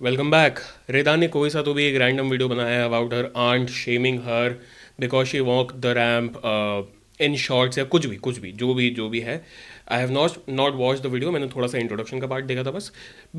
Welcome back. रिदा ने कोई सा तो भी एक रैंडम वीडियो बनाया है about her aunt shaming her because she walk the ramp in shorts या कुछ भी जो भी है। I have not watch the video. मैंने थोड़ा सा इंट्रोडक्शन का पार्ट देखा था बस।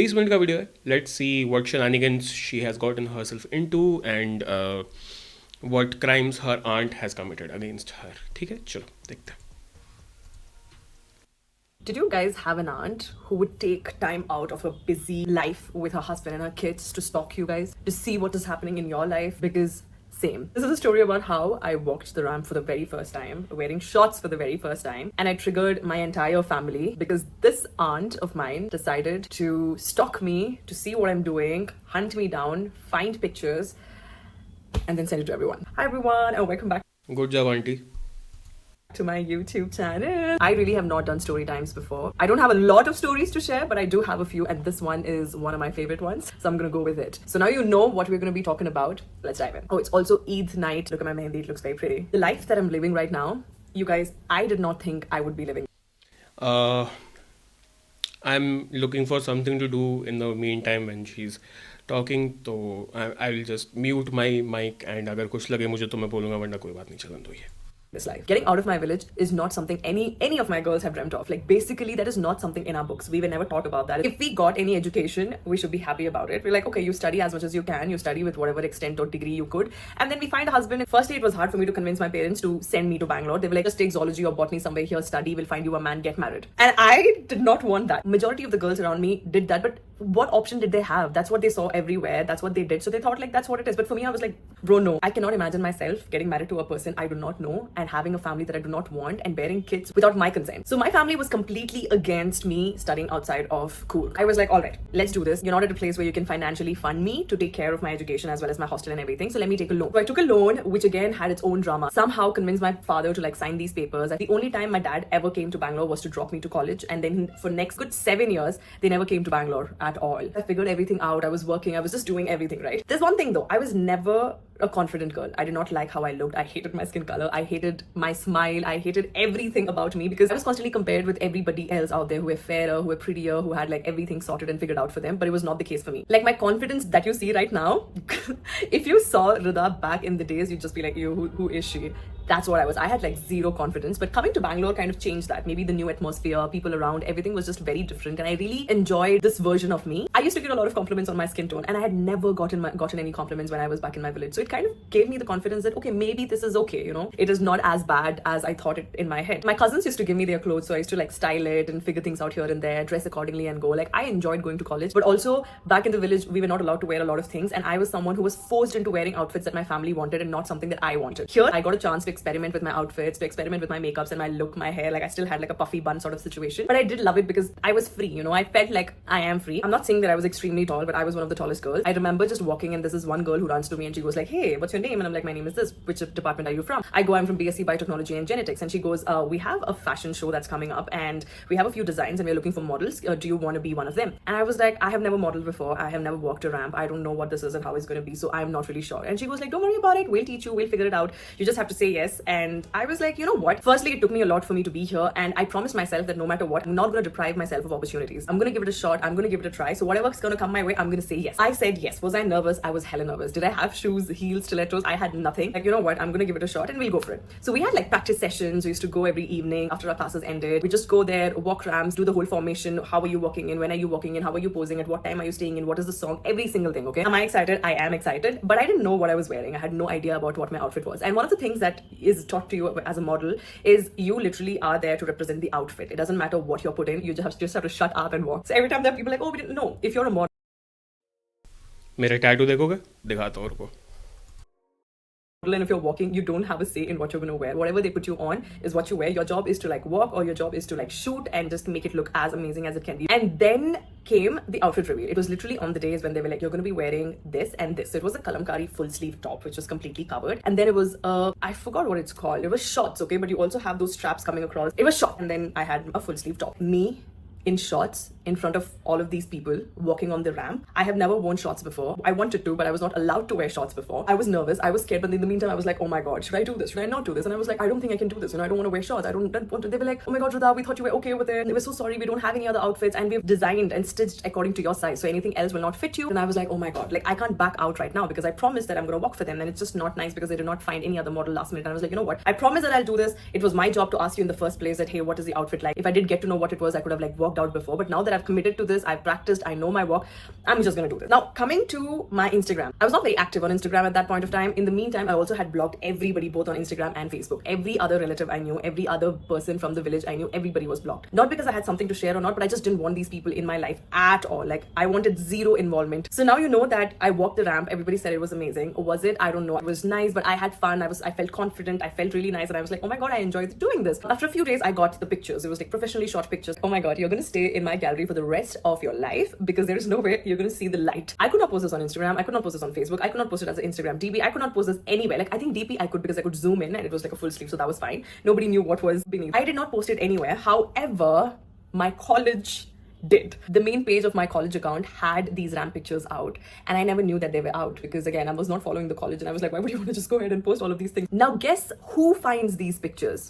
20 मिनट का वीडियो है। Let's see what shenanigans she has got in herself into and what crimes her aunt has committed against her. ठीक है, चलो देखते हैं। Did you guys have an aunt who would take time out of her busy life with her husband and her kids to stalk you guys, to see what is happening in your life? Because same. This is a story about how I walked the ramp for the very first time, wearing shorts for the very first time, and I triggered my entire family because this aunt of mine decided to stalk me, to see what I'm doing, hunt me down, find pictures, and then send it to everyone. Hi everyone, and welcome back good job aunty. to my YouTube channel. I really have not done story times before. I don't have a lot of stories to share, but I do have a few, and this one is one of my favorite ones. So I'm gonna go with it. So now you know what we're gonna be talking about. Let's dive in. Oh, it's also Eid night. Look at my mehendi, it looks very pretty. The life that I'm living right now, you guys, I did not think I would be living. I'm looking for something to do in the meantime when she's talking, तो I'll just mute my mic and अगर कुछ लगे मुझे तो मैं बोलूँगा, वरना कोई बात नहीं, चलन तो ये। This life. Getting out of my village is not something any of my girls have dreamt of. Like basically that is not something in our books. We will never talk about that. If we got any education, we should be happy about it. We're like, okay, you study as much as you can, you study with whatever extent or degree you could, and then we find a husband. Firstly, it was hard for me to convince my parents to send me to Bangalore. They were like, just take zoology or botany somewhere here, study, we'll find you a man, get married. And I did not want that. Majority of the girls around me did that, but what option did they have? That's what they saw everywhere. That's what they did. So they thought like that's what it is. But for me, I was like, bro, no. I cannot imagine myself getting married to a person I do not know and having a family that I do not want and bearing kids without my consent. So my family was completely against me studying outside of school. I was like, all right, let's do this. You're not at a place where you can financially fund me to take care of my education as well as my hostel and everything. So let me take a loan. So I took a loan, which again had its own drama. Somehow convinced my father to like sign these papers. The only time my dad ever came to Bangalore was to drop me to college. And then for next good 7 years, they never came to Bangalore at all. I figured everything out. I was working. I was just doing everything right. There's one thing though. I was never a confident girl. I did not like how I looked. I hated my skin color. I hated my smile. I hated everything about me because I was constantly compared with everybody else out there who were fairer, who were prettier, who had like everything sorted and figured out for them. But it was not the case for me. Like my confidence that you see right now, if you saw Rida back in the days, you'd just be like, who is she? That's what I was. I had like zero confidence. But coming to Bangalore kind of changed that. Maybe the new atmosphere, people around, everything was just very different. And I really enjoyed this version of me. I used to get a lot of compliments on my skin tone, and I had never gotten any compliments when I was back in my village. So it kind of gave me the confidence that, okay, maybe this is okay, you know? It is not as bad as I thought it in my head. My cousins used to give me their clothes, so I used to like style it and figure things out here and there, dress accordingly and go. Like I enjoyed going to college, but also back in the village, we were not allowed to wear a lot of things. And I was someone who was forced into wearing outfits that my family wanted and not something that I wanted. Here, I got a chance to experiment with my outfits, to experiment with my makeups and my look, my hair. Like I still had like a puffy bun sort of situation, but I did love it because I was free, you know? I felt like I am free. I'm not saying that I was extremely tall, but I was one of the tallest girls. I remember just walking and this is one girl who runs to me and she goes like, hey, what's your name? And I'm like, my name is this. Which department are you from? I go, I'm from BSc Biotechnology and Genetics. And she goes, we have a fashion show that's coming up and we have a few designs and we're looking for models. Do you want to be one of them? And I was like, I have never modeled before. I have never walked a ramp. I don't know what this is and how it's going to be. So I'm not really sure. And she goes like, don't worry about it. We'll teach you. We'll figure it out. You just have to say yes. And I was like, you know what? Firstly, it took me a lot for me to be here. And I promised myself that no matter what, I'm not going to deprive myself of opportunities. I'm going to give it a shot. I'm going to give it a try. So whatever's going to come my way, I'm going to say yes. I said yes. Was I nervous? I was hella nervous. Did I have shoes, heels, stilettos? I had nothing. Like, you know what? I'm going to give it a shot and we'll go for it. So we had like practice sessions. We used to go every evening after our classes ended. We just go there, walk ramps, do the whole formation. How are you walking in? When are you walking in? How are you posing? At what time are you staying in? What is the song? Every single thing, okay? Am I excited? I am excited. But I didn't know what I was wearing. I had no idea about what my outfit was. And one of the things that is taught to you as a model is you literally are there to represent the outfit. It doesn't matter what you're put in. You just have to shut up and walk. So every time there are people like, oh, we didn't know. If you're a model, मेरे tattoo देखोगे? दिखाता हूँ रुको। and if you're walking, you don't have a say in what you're going to wear. Whatever they put you on is what you wear. Your job is to like walk, or your job is to like shoot and just make it look as amazing as it can be. And then came the outfit reveal. It was literally on the days when they were like, you're going to be wearing this and this. So it was a kalamkari full sleeve top which was completely covered, and then it was I forgot what it's called. It was shorts, okay, but you also have those straps coming across. It was short, and then I had a full sleeve top. Me in shorts in front of all of these people walking on the ramp. I have never worn shorts before. I wanted to, but I was not allowed to wear shorts before. I was nervous. I was scared. But in the meantime, I was like, oh my God, should I do this? Should I not do this? And I was like, I don't think I can do this. I don't want to wear shorts. I don't want to. They were like, oh my God, Rida, we thought you were okay with it. They were so sorry. We don't have any other outfits. And we've designed and stitched according to your size. So anything else will not fit you. And I was like, oh my God, like I can't back out right now because I promised that I'm going to walk for them. And it's just not nice because they did not find any other model last minute. And I was like, you know what? I promise that I'll do this. It was my job to ask you in the first place that, hey, what is the outfit like? If I did get to know what it was, I could have like walked out before. But now that I've committed to this, I've practiced, I know my walk, I'm just gonna do this. Now, coming to my Instagram, I was not very active on Instagram at that point of time. In the meantime, I also had blocked everybody both on Instagram and Facebook. Every other relative I knew, every other person from the village I knew, everybody was blocked. Not because I had something to share or not, but I just didn't want these people in my life at all. Like I wanted zero involvement. So now you know that I walked the ramp. Everybody said it was amazing. Was it? I don't know. It was nice, but I had fun. I felt confident. I felt really nice. And I was like, oh my God, I enjoyed doing this. After a few days, I got the pictures. It was like professionally shot pictures. Oh my God, you're gonna stay in my gallery for the rest of your life because there is no way you're gonna see the light. I could not post this on Instagram. I could not post this on Facebook. I could not post it as an Instagram DP. I could not post this anywhere. Like I think DP I could because I could zoom in and it was like a full sleeve, so that was fine. Nobody knew what was beneath. I did not post it anywhere. However, my college did. The main page of my college account had these ramp pictures out and I never knew that they were out because again I was not following the college and I was like, why would you want to just go ahead and post all of these things? Now guess who finds these pictures?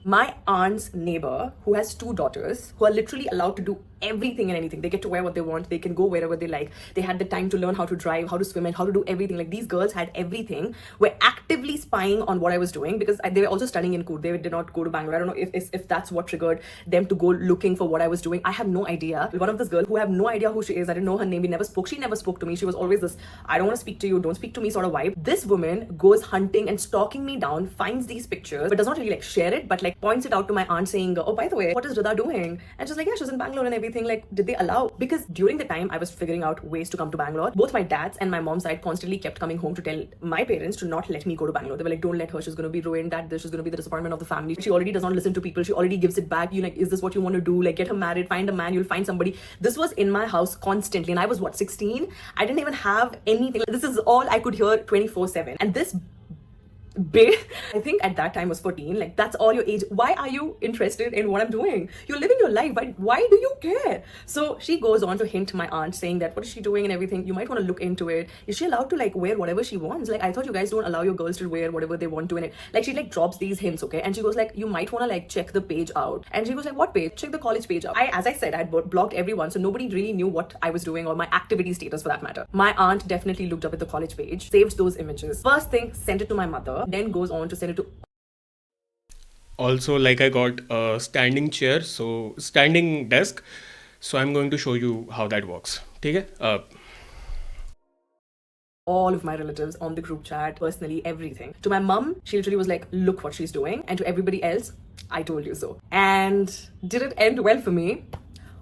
My aunt's neighbor who has 2 daughters who are literally allowed to do everything and anything. They get to wear what they want. They can go wherever they like. They had the time to learn how to drive, how to swim, and how to do everything. Like these girls had everything. Were actively spying on what I was doing because they were also studying in Coorg. They did not go to Bangalore. I don't know if that's what triggered them to go looking for what I was doing. I have no idea. One of this girl who I have no idea who she is. I didn't know her name. We never spoke. She never spoke to me. She was always this, I don't want to speak to you. Don't speak to me sort of vibe. This woman goes hunting and stalking me down, finds these pictures, but does not really like share it, but like points it out to my aunt saying, oh, by the way, what is Rida doing? And she's like, yeah, she's in Bangalore and everything. Like, did they allow? Because during the time I was figuring out ways to come to Bangalore, both my dad's and my mom's side constantly kept coming home to tell my parents to not let me go to Bangalore. They were like, don't let her, she's going to be ruined, that this is going to be the disappointment of the family. She already does not listen to people. She already gives it back. You like, is this what you want to do? Like, get her married, find a man, you'll find somebody. This was in my house constantly. And I was what, 16? I didn't even have anything. This is all I could hear 24/7. And this I think at that time was 14. Like that's all your age. Why are you interested in what I'm doing? You're living your life. Why do you care? So she goes on to hint my aunt saying that what is she doing and everything. You might want to look into it. Is she allowed to like wear whatever she wants? Like I thought you guys don't allow your girls to wear whatever they want to in it. Like she like drops these hints, okay? And she goes like, you might want to like check the page out. And she goes like, what page? Check the college page out. As I said, I had blocked everyone, so nobody really knew what I was doing or my activity status for that matter. My aunt definitely looked up at the college page, saved those images. First thing, sent it to my mother, then goes on to send it to. Also, like I got a standing chair, so standing desk. So I'm going to show you how that works. Okay? All of my relatives on the group chat, personally, everything. To my mum, she literally was like, look what she's doing. And to everybody else, I told you so. And did it end well for me?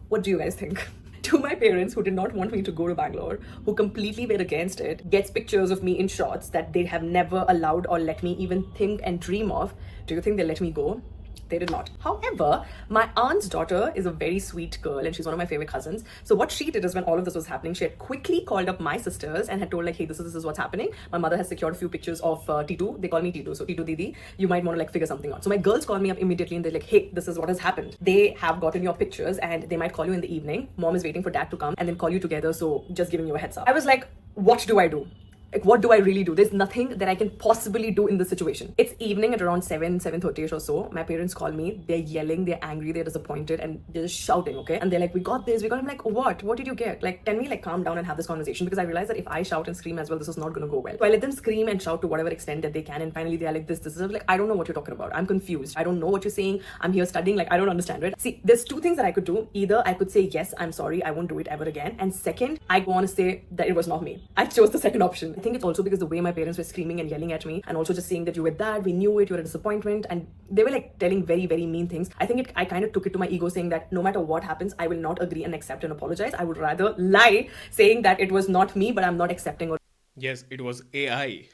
What do you guys think? To my parents who did not want me to go to Bangalore, who completely were against it, gets pictures of me in shorts that they have never allowed or let me even think and dream of. Do you think they let me go? They did not. However, my aunt's daughter is a very sweet girl and she's one of my favorite cousins. So what she did is when all of this was happening, she had quickly called up my sisters and had told like, hey, this is what's happening. My mother has secured a few pictures of Titu. They call me Titu. So Titu Didi, you might want to like figure something out. So my girls call me up immediately and they're like, hey, this is what has happened. They have gotten your pictures and they might call you in the evening. Mom is waiting for dad to come and then call you together. So just giving you a heads up. I was like, what do I do? Like, what do I really do? There's nothing that I can possibly do in this situation. It's evening at around 7:30ish or so. My parents call me. They're yelling, they're angry, they're disappointed, and they're just shouting, okay? And they're like, we got this, we got. I'm like, what? What did you get? Like, can we like calm down and have this conversation? Because I realized that if I shout and scream as well, this is not gonna go well. So I let them scream and shout to whatever extent that they can, and finally they're like, this is like, I don't know what you're talking about. I'm confused. I don't know what you're saying. I'm here studying, like I don't understand it. See, there's two things that I could do. Either I could say, yes, I'm sorry, I won't do it ever again. And second, I want to say that it was not me. I chose the second option. I think it's also because the way my parents were screaming and yelling at me and also just saying that you were that, we knew it, you were a disappointment, and they were like telling very, very mean things. I think I kind of took it to my ego saying that no matter what happens, I will not agree and accept and apologize. I would rather lie saying that it was not me, but I'm not accepting or Yes, it was AI.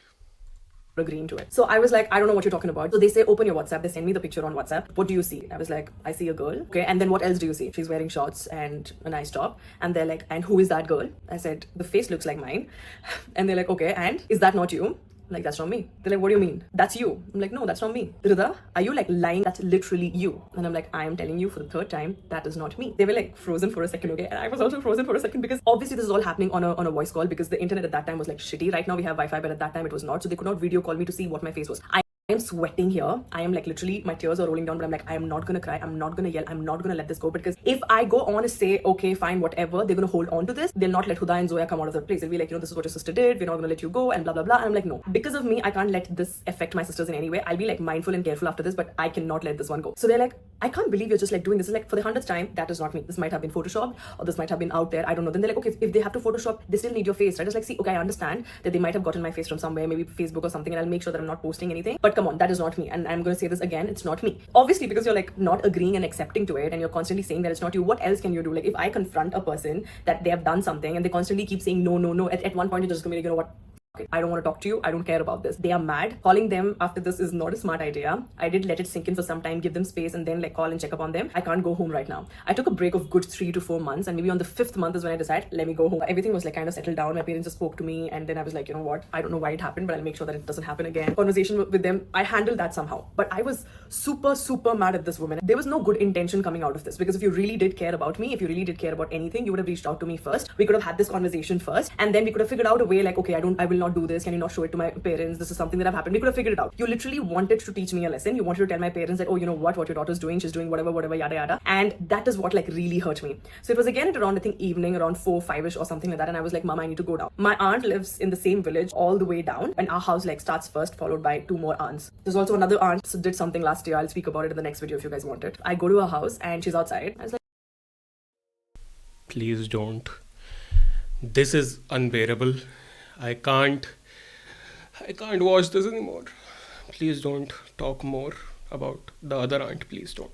agreeing to it. So I was like, I don't know what you're talking about. So they say, open your WhatsApp. They send me the picture on WhatsApp. What do you see? I was like, I see a girl. Okay. And then what else do you see? She's wearing shorts and a nice top. And they're like, and who is that girl? I said, the face looks like mine. And they're like, okay. And is that not you? Like, that's not me. They're like, what do you mean? That's you. I'm like, no, that's not me. Rida, are you like lying? That's literally you. And I'm like, I am telling you for the third time, that is not me. They were like frozen for a second, okay? And I was also frozen for a second because obviously this is all happening on a voice call because the internet at that time was like shitty. Right now we have Wi-Fi, but at that time it was not. So they could not video call me to see what my face was. I am sweating here. I am like literally, my tears are rolling down, but I'm like, I am not gonna cry. I'm not gonna yell. I'm not gonna let this go because if I go on and say, okay, fine, whatever, they're gonna hold on to this. They'll not let Huda and Zoya come out of the place. They'll be like, this is what your sister did. We're not gonna let you go and blah, blah, blah. And I'm like, no, because of me, I can't let this affect my sisters in any way. I'll be like mindful and careful after this, but I cannot let this one go. So they're like, I can't believe you're just like doing this. It's like for the 100th time, that is not me. This might have been photoshopped or this might have been out there. I don't know. Then they're like, okay, if they have to Photoshop, they still need your face, right? Just like, see, okay, I understand that they might have gotten my face from somewhere, maybe Facebook or something, and I'll make sure that I'm not posting anything. But come on, that is not me. And I'm going to say this again, it's not me. Obviously, because you're like not agreeing and accepting to it and you're constantly saying that it's not you, what else can you do? Like if I confront a person that they have done something and they constantly keep saying no, no, no, at one point you're just going to be like, what? I don't want to talk to you. I don't care about this. They are mad. Calling them after this is not a smart idea. I did let it sink in for some time, give them space, and then like call and check up on them. I can't go home right now. I took a break of good 3 to 4 months, and maybe on the 5th month is when I decided, let me go home. Everything was like kind of settled down. My parents just spoke to me, and then I was like, you know what? I don't know why it happened, but I'll make sure that it doesn't happen again. Conversation with them, I handled that somehow. But I was super, super mad at this woman. There was no good intention coming out of this because if you really did care about me, if you really did care about anything, you would have reached out to me first. We could have had this conversation first, and then we could have figured out a way like, okay, I will not do this. Can you not show it to my parents? This is something that have happened. We could have figured it out. You literally wanted to teach me a lesson. You wanted to tell my parents that, oh, you know what your daughter's doing, she's doing whatever, yada yada. And that is what like really hurt me. So it was again at around, I think, evening around 4-5ish or something like that, and I was like, Mama, I need to go down. My aunt lives in the same village all the way down, and our house like starts first, followed by 2 more aunts. There's also another aunt who did something last year. I'll speak about it in the next video if you guys want it. I go to her house and she's outside. I was like, Please don't. This is unbearable. I can't watch this anymore. Please don't talk more about the other aunt. Please don't.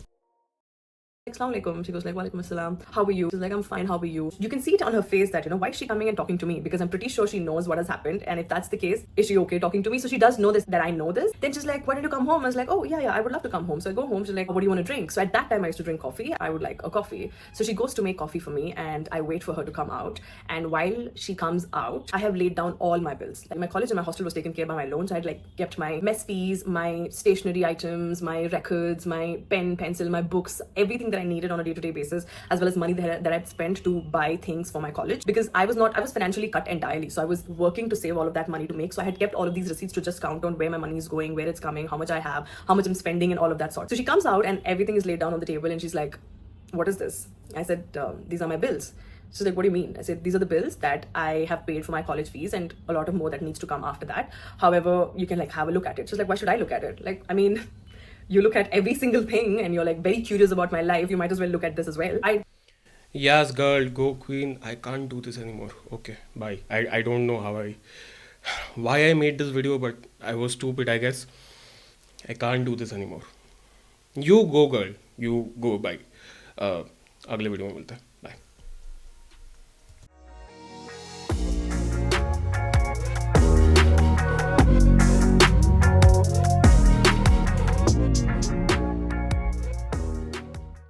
Assalamu alaikum. She goes like, Walaikum assalam. How are you? She's like, I'm fine. How are you? You can see it on her face that, why is she coming and talking to me? Because I'm pretty sure she knows what has happened. And if that's the case, is she okay talking to me? So she does know this, that I know this. Then she's like, why did you come home? I was like, oh, yeah, I would love to come home. So I go home. She's like, what do you want to drink? So at that time, I used to drink coffee. I would like a coffee. So she goes to make coffee for me and I wait for her to come out. And while she comes out, I have laid down all my bills. Like my college and my hostel was taken care by my loan. So I had like kept my mess fees, my stationery items, my records, my pen, pencil, my books, everything that I needed on a day-to-day basis, as well as money that I'd spent to buy things for my college, because I was financially cut entirely. So I was working to save all of that money to make. So I had kept all of these receipts to just count on where my money is going, where it's coming, how much I have, how much I'm spending, and all of that sort. So she comes out and everything is laid down on the table and she's like, what is this? I said, these are my bills. She's like, what do you mean? I said, these are the bills that I have paid for my college fees and a lot of more that needs to come after that. However, you can like have a look at it. She's like, why should I look at it? Like, I mean, you look at every single thing and you're like very curious about my life. You might as well look at this as well. Yes, girl, go queen. I can't do this anymore. Okay, bye. I don't know why I made this video, but I was stupid, I guess. I can't do this anymore. You go, girl. You go, bye. अगले video में मिलते हैं.